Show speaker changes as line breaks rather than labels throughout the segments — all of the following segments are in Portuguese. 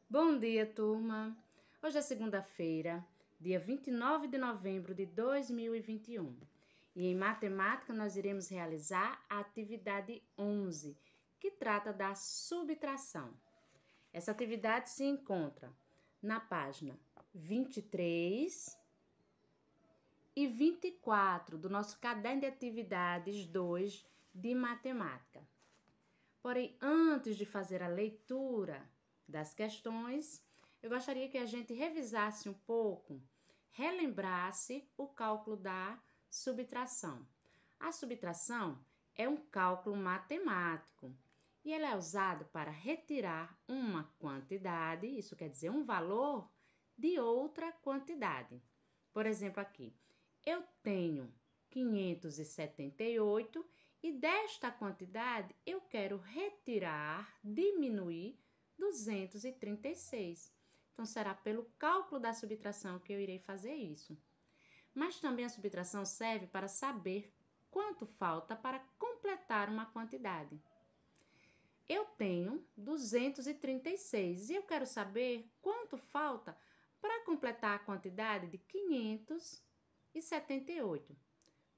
Bom dia, turma! Hoje é segunda-feira, dia 29 de novembro de 2021. E em matemática nós iremos realizar a atividade 11, que trata da subtração. Essa atividade se encontra na página 23 e 24 do nosso caderno de atividades 2 de matemática. Porém, antes de fazer a leitura das questões, eu gostaria que a gente revisasse um pouco, relembrasse o cálculo da subtração. A subtração é um cálculo matemático e ele é usado para retirar uma quantidade, isso quer dizer um valor, de outra quantidade. Por exemplo, aqui, eu tenho 578 e desta quantidade eu quero retirar, diminuir 236. Então, será pelo cálculo da subtração que eu irei fazer isso. Mas também a subtração serve para saber quanto falta para completar uma quantidade. Eu tenho 236 e eu quero saber quanto falta para completar a quantidade de 578.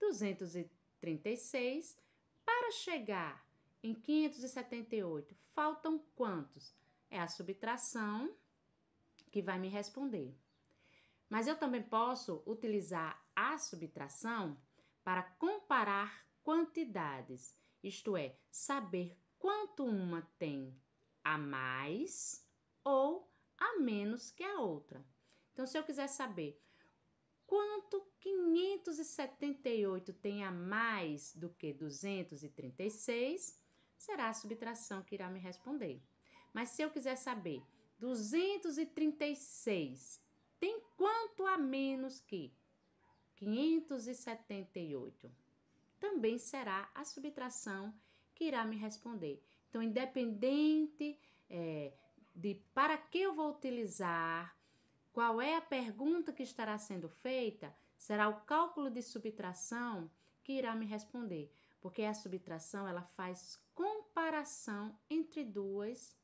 236 para chegar em 578, faltam quantos? É a subtração que vai me responder. Mas eu também posso utilizar a subtração para comparar quantidades, isto é, saber quanto uma tem a mais ou a menos que a outra. Então, se eu quiser saber quanto 578 tem a mais do que 236, será a subtração que irá me responder. Mas se eu quiser saber 236 tem quanto a menos que 578, também será a subtração que irá me responder. Então, independente de para que eu vou utilizar, qual é a pergunta que estará sendo feita, será o cálculo de subtração que irá me responder, porque a subtração ela faz comparação entre duas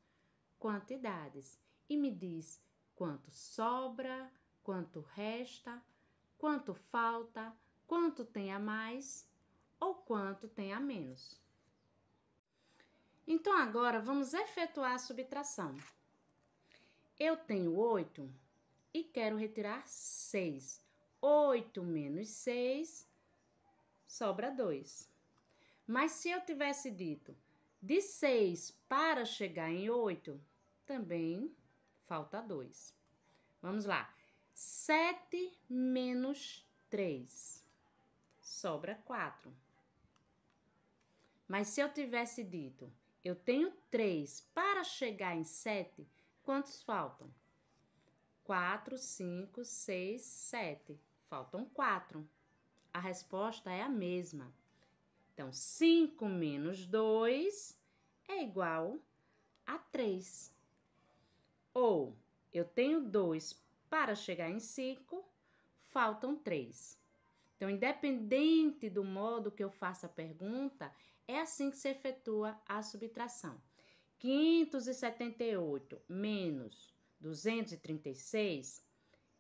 quantidades e me diz quanto sobra, quanto resta, quanto falta, quanto tem a mais ou quanto tem a menos. Então, agora vamos efetuar a subtração. Eu tenho 8 e quero retirar 6. 8 menos 6, sobra 2. Mas se eu tivesse dito de 6 para chegar em 8, também falta 2. Vamos lá. 7 menos 3, sobra 4. Mas se eu tivesse dito, eu tenho 3 para chegar em 7, quantos faltam? 4, 5, 6, 7. Faltam 4. A resposta é a mesma. Então, 5 menos 2 é igual a 3. Ou, eu tenho 2 para chegar em 5, faltam 3. Então, independente do modo que eu faça a pergunta, é assim que se efetua a subtração. 578 menos 236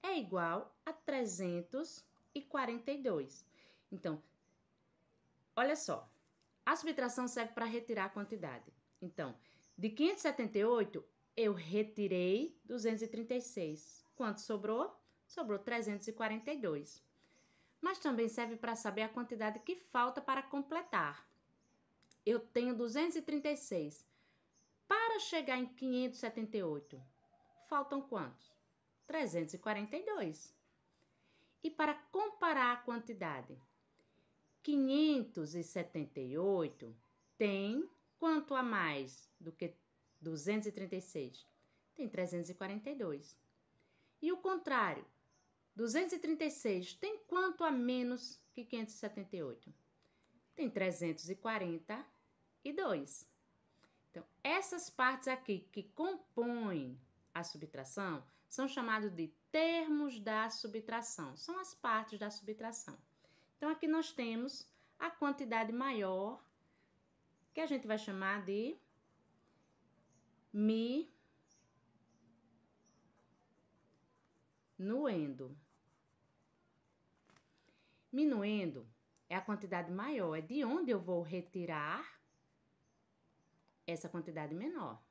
é igual a 342. Então, olha só, a subtração serve para retirar a quantidade. Então, de 578, eu retirei 236. Quanto sobrou? Sobrou 342. Mas também serve para saber a quantidade que falta para completar. Eu tenho 236. Para chegar em 578, faltam quantos? 342. E para comparar a quantidade, 578 tem quanto a mais do que 236? Tem 342. E o contrário, 236 tem quanto a menos que 578? Tem 342. Então, essas partes aqui que compõem a subtração são chamados de termos da subtração. São as partes da subtração. Então, aqui nós temos a quantidade maior, que a gente vai chamar de Mi minuendo. Minuendo é a quantidade maior, é de onde eu vou retirar essa quantidade menor.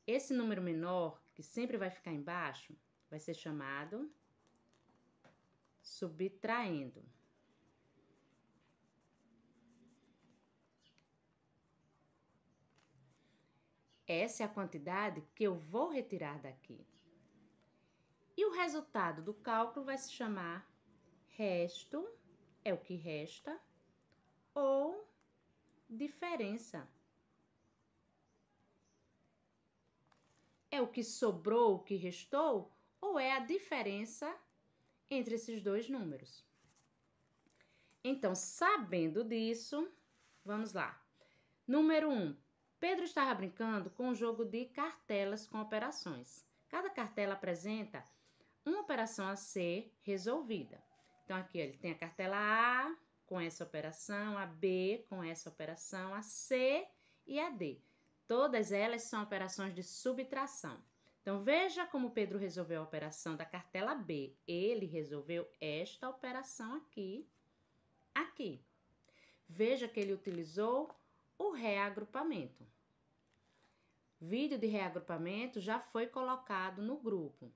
Esse número menor, que sempre vai ficar embaixo, vai ser chamado subtraindo. Essa é a quantidade que eu vou retirar daqui. E o resultado do cálculo vai se chamar resto, é o que resta, ou diferença. É o que sobrou, o que restou, ou é a diferença entre esses dois números. Então, sabendo disso, vamos lá. Número 1. Pedro estava brincando com um jogo de cartelas com operações. Cada cartela apresenta uma operação a ser resolvida. Então, aqui ele tem a cartela A com essa operação, a B com essa operação, a C e a D. Todas elas são operações de subtração. Então, veja como Pedro resolveu a operação da cartela B. Ele resolveu esta operação aqui. Veja que ele utilizou o reagrupamento. Vídeo de reagrupamento já foi colocado no grupo.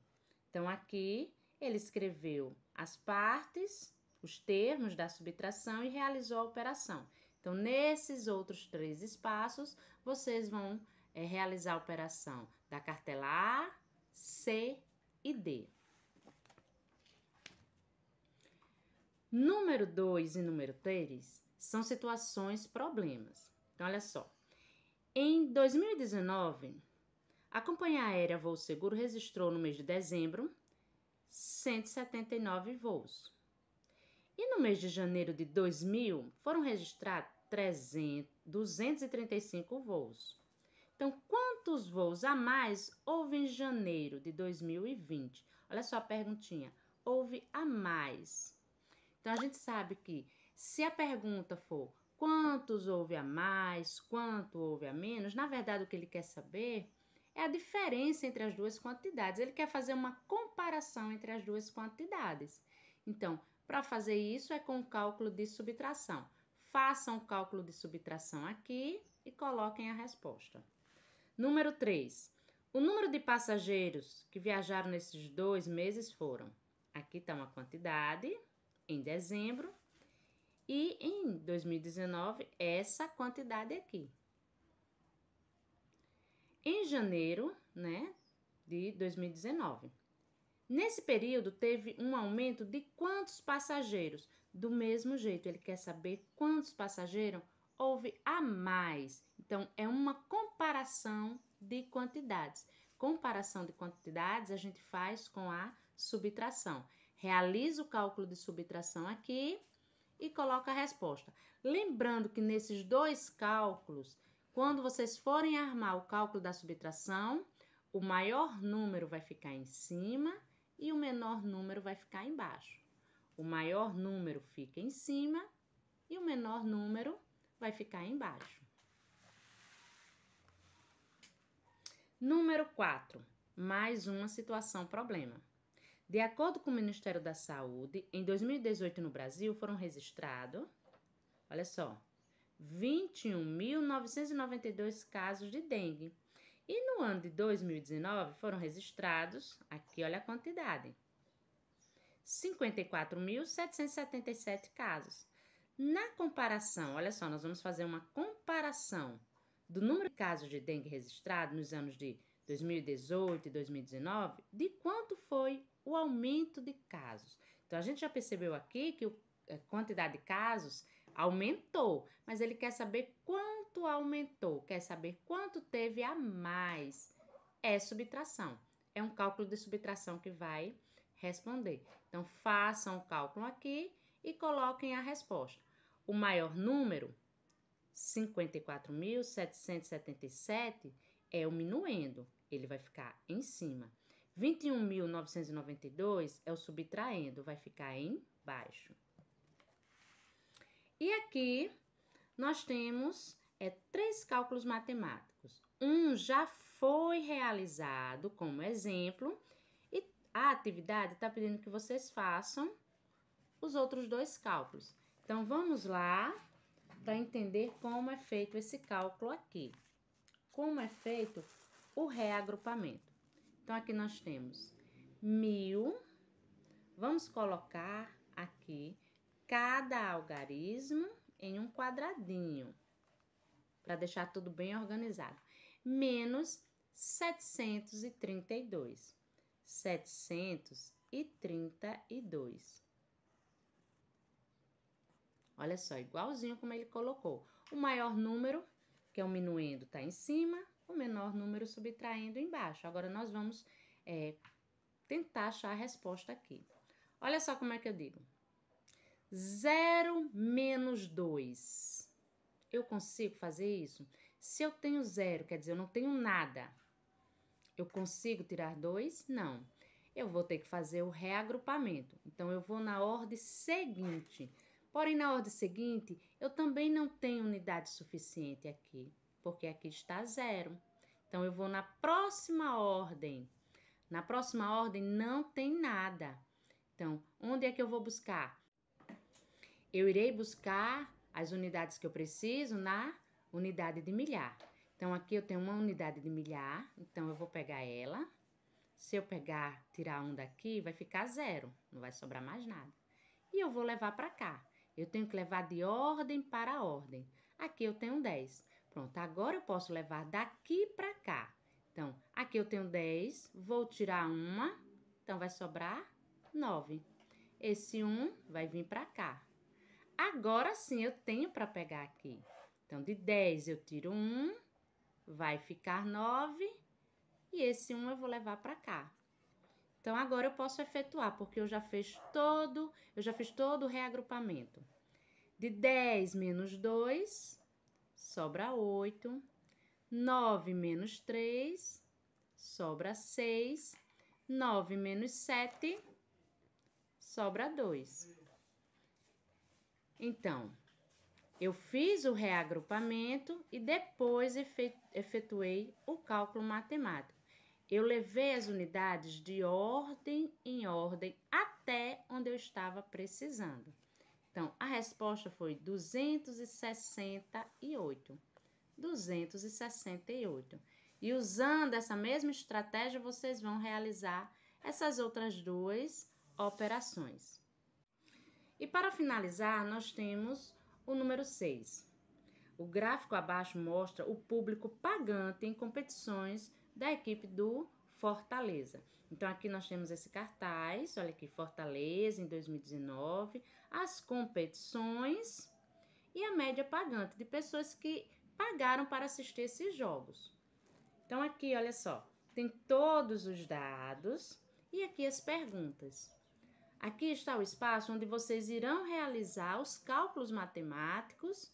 Então, aqui ele escreveu as partes, os termos da subtração e realizou a operação. Então, nesses outros 3 espaços, vocês vão realizar a operação da cartela A, C e D. Número 2 e número 3 são situações problemas. Então, olha só. Em 2019, a companhia aérea Voo Seguro registrou no mês de dezembro 179 voos. E no mês de janeiro de 2000, foram registrados 235 voos. Então, quantos voos a mais houve em janeiro de 2020? Olha só a perguntinha. Houve a mais. Então, a gente sabe que se a pergunta for quantos houve a mais, quanto houve a menos, na verdade o que ele quer saber é a diferença entre as duas quantidades. Ele quer fazer uma comparação entre as duas quantidades. Então, para fazer isso é com o cálculo de subtração. Façam o cálculo de subtração aqui e coloquem a resposta. Número 3. O número de passageiros que viajaram nesses 2 meses foram. Aqui está uma quantidade em dezembro e em 2019 essa quantidade aqui. Em janeiro, de 2019. Nesse período, teve um aumento de quantos passageiros? Do mesmo jeito, ele quer saber quantos passageiros houve a mais. Então, é uma comparação de quantidades. Comparação de quantidades a gente faz com a subtração. Realiza o cálculo de subtração aqui e coloca a resposta. Lembrando que nesses 2 cálculos, quando vocês forem armar o cálculo da subtração, o maior número vai ficar em cima e o menor número vai ficar embaixo. O maior número fica em cima e o menor número vai ficar embaixo. Número 4. Mais uma situação problema. De acordo com o Ministério da Saúde, em 2018 no Brasil foram registrados, olha só, 21.992 casos de dengue. E no ano de 2019 foram registrados, aqui olha a quantidade, 54.777 casos. Na comparação, olha só, nós vamos fazer uma comparação do número de casos de dengue registrados nos anos de 2018 e 2019, de quanto foi o aumento de casos. Então, a gente já percebeu aqui que a quantidade de casos aumentou, mas ele quer saber quanto aumentou, quer saber quanto teve a mais. É subtração. É um cálculo de subtração que vai responder. Então, façam o cálculo aqui e coloquem a resposta. O maior número, 54.777, é o minuendo. Ele vai ficar em cima. 21.992 é o subtraindo, vai ficar embaixo. E aqui nós temos 3 cálculos matemáticos. Um já foi realizado como exemplo e a atividade está pedindo que vocês façam os outros dois cálculos. Então, vamos lá para entender como é feito esse cálculo aqui. Como é feito o reagrupamento. Então, aqui nós temos 1000. Vamos colocar aqui cada algarismo em um quadradinho, para deixar tudo bem organizado. Menos 732. 732. Olha só, igualzinho como ele colocou. O maior número, que é o minuendo, está em cima, o menor número subtraindo embaixo. Agora, nós vamos tentar achar a resposta aqui. Olha só como é que eu digo. 0 menos 2. Eu consigo fazer isso? Se eu tenho 0, quer dizer, eu não tenho nada. Eu consigo tirar 2? Não. Eu vou ter que fazer o reagrupamento. Então, eu vou na ordem seguinte. Porém, na ordem seguinte, eu também não tenho unidade suficiente aqui, porque aqui está 0. Então, eu vou na próxima ordem. Na próxima ordem, não tem nada. Então, onde é que eu vou buscar? Eu irei buscar as unidades que eu preciso na unidade de milhar. Então, aqui eu tenho uma unidade de milhar, então eu vou pegar ela. Se eu tirar 1 daqui, vai ficar 0, não vai sobrar mais nada. E eu vou levar para cá. Eu tenho que levar de ordem para ordem. Aqui eu tenho 10. Pronto, agora eu posso levar daqui para cá. Então, aqui eu tenho 10, vou tirar 1, então vai sobrar 9. Esse 1 vai vir para cá. Agora sim eu tenho para pegar aqui. Então, de 10 eu tiro 1, vai ficar 9, e esse 1 eu vou levar para cá. Então, agora eu posso efetuar, porque eu já fiz todo o reagrupamento. De 10 menos 2, sobra 8. 9 menos 3, sobra 6. 9 menos 7, sobra 2. Então, eu fiz o reagrupamento e depois efetuei o cálculo matemático. Eu levei as unidades de ordem em ordem até onde eu estava precisando. Então, a resposta foi 268. 268. E usando essa mesma estratégia, vocês vão realizar essas outras duas operações. E para finalizar, nós temos o número 6. O gráfico abaixo mostra o público pagante em competições da equipe do Fortaleza. Então, aqui nós temos esse cartaz, olha aqui, Fortaleza em 2019, as competições e a média pagante de pessoas que pagaram para assistir esses jogos. Então, aqui, olha só, tem todos os dados e aqui as perguntas. Aqui está o espaço onde vocês irão realizar os cálculos matemáticos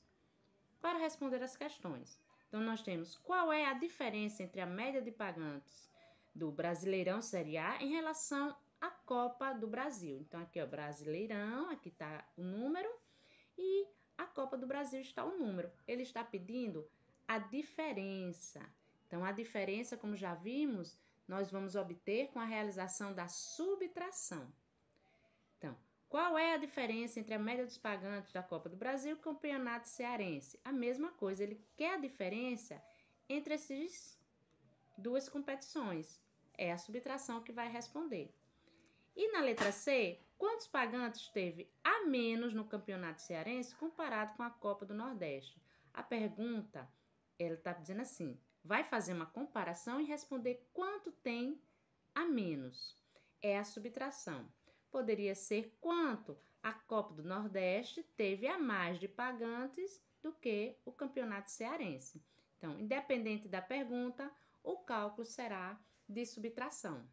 para responder as questões. Então, nós temos qual é a diferença entre a média de pagantes do Brasileirão Série A em relação à Copa do Brasil. Então, aqui, ó, Brasileirão, aqui está o número, e a Copa do Brasil está o número. Ele está pedindo a diferença. Então, a diferença, como já vimos, nós vamos obter com a realização da subtração. Então, qual é a diferença entre a média dos pagantes da Copa do Brasil e o Campeonato Cearense? A mesma coisa, ele quer a diferença entre essas duas competições. É a subtração que vai responder. E na letra C, quantos pagantes teve a menos no Campeonato Cearense comparado com a Copa do Nordeste? A pergunta, ela está dizendo assim, vai fazer uma comparação e responder quanto tem a menos. É a subtração. Poderia ser quanto a Copa do Nordeste teve a mais de pagantes do que o Campeonato Cearense. Então, independente da pergunta, o cálculo será de subtração.